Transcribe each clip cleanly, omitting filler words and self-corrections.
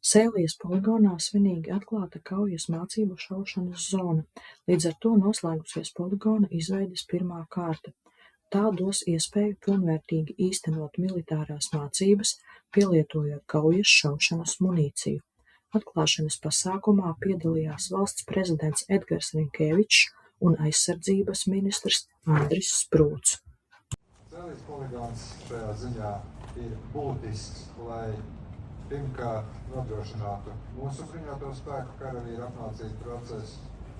Sēlijas poligonā svinīgi atklāta kaujas mācību šaušanas zona, līdz ar to noslēgusies poligona izveides pirmā kārta. Tā dos iespēju pilnvērtīgi īstenot militārās mācības, pielietojot kaujas šaušanas munīciju. Atklāšanas pasākumā piedalījās valsts prezidents Edgars Rinkēvičs un aizsardzības ministrs Andris Sprūts. Sēlijas poligons šajā ziņā ir būtisks, lai pirmkārt nodrošinātu mūsu bruņoto spēku karavīru apmācību procesu,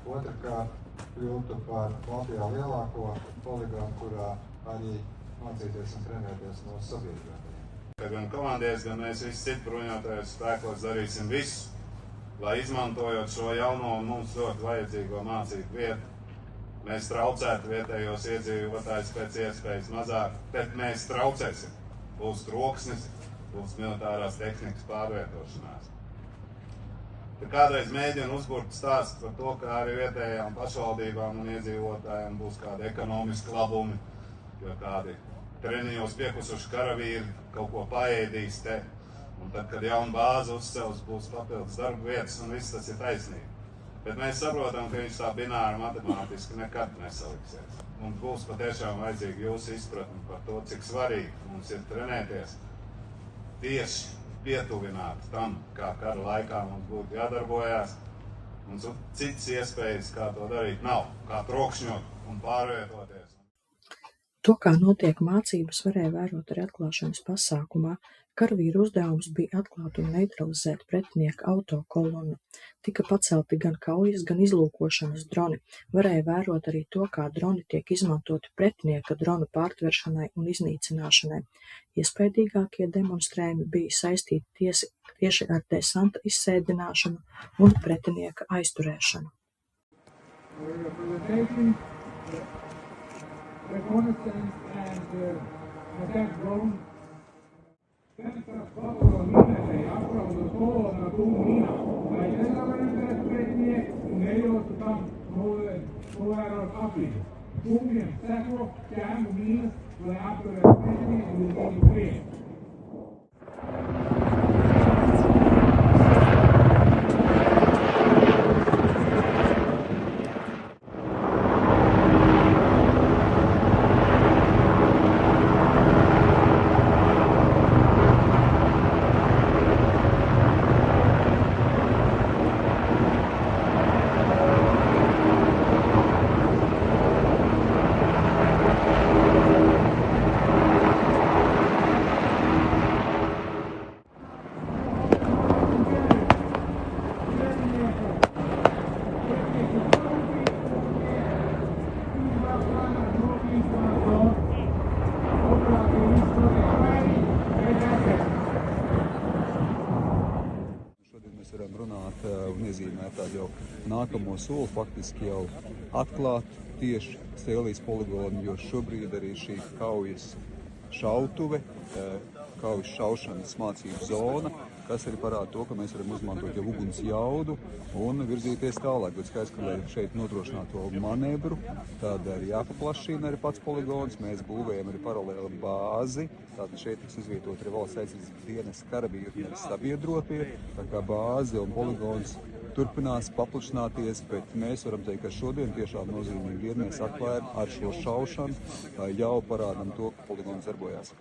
otrkārt kļūtu par Baltijā lielāko poligonu, kurā arī mācīties un trenēties mūsu sabiedrībām. Gan komandieris, gan mēs visi citi bruņotajos spēkos darīsim visu, lai izmantojot šo jauno un mums ļoti vajadzīgo mācību vietu, mēs traucētu vietējos iedzīvotājus pēc iespējas mazāk, bet mēs traucēsim. Būs troksnis, būs militārās tehnikas pārvietošanās. Tad kādreiz mēģina uzburt stāstu par to, ka arī vietējām pašvaldībām un iedzīvotājiem būs kādi ekonomiski labumi, jo kādi treniņos piekusuši karavīri kaut ko paēdīs te. Un tad, kad jauna bāze uzcels, būs papildus darba vietas un viss tas ir taisnīgi. Bet mēs saprotam, ka viņš tā bināri matemātiski nekad nesaliksies. Mums būs patiešām vajadzīga jūsu izpratne par to, cik svarīgi mums ir trenēties tieši pietuvināt tam, kā kara laikā mums būtu jādarbojās. Mums citas iespējas, kā to darīt, nav, kā trokšņot un pārvietoties. To, kā notiek mācības, varēja vērot arī atklāšanas pasākumā. Karavīru uzdevums bija atklāt un neutralizēt pretinieka autokolonu. Tika pacelti gan kaujas, gan izlūkošanas droni. Varēja vērot arī to, kā droni tiek izmantoti pretinieka dronu pārtveršanai un iznīcināšanai. Iespaidīgākie demonstrējumi bija saistīti tieši ar desanta izsēdināšanu un pretinieka aizturēšanu. Tässä valtava nimellä applaudot kolona tunnina. Vai sellainen pretnie, neljottam nueron appi. Tummien säkro, käänny miinus, tulee applaudot pretnie, niin fred. Mēs varam runāt un iezīmēt tādu jau nākamo soli, faktiski jau atklāt tieši Sēlijas poligonu, jo šobrīd arī šī kaujas šautuve, kaujas šaušanas mācību zona, kas arī parāda to, ka mēs varam izmantot jau uguns jaudu un virzīties tālāk. Bet skaidrs, ka, lai šeit nodrošinātu vēl manevru, tad arī jāpaplašina arī pats poligons. Mēs būvējam arī paralēli bāzi. Tātad šeit tiks izvietot arī valsts aizsardzības dienas karavīri, nevis sabiedrotie. Tā kā bāze un poligons turpinās paplašināties, bet mēs varam teikt, ka šodien tiešām nozīmīgi vien mēs atklājam ar šo šaušanu, jau parādam to, ka poligons darbojās.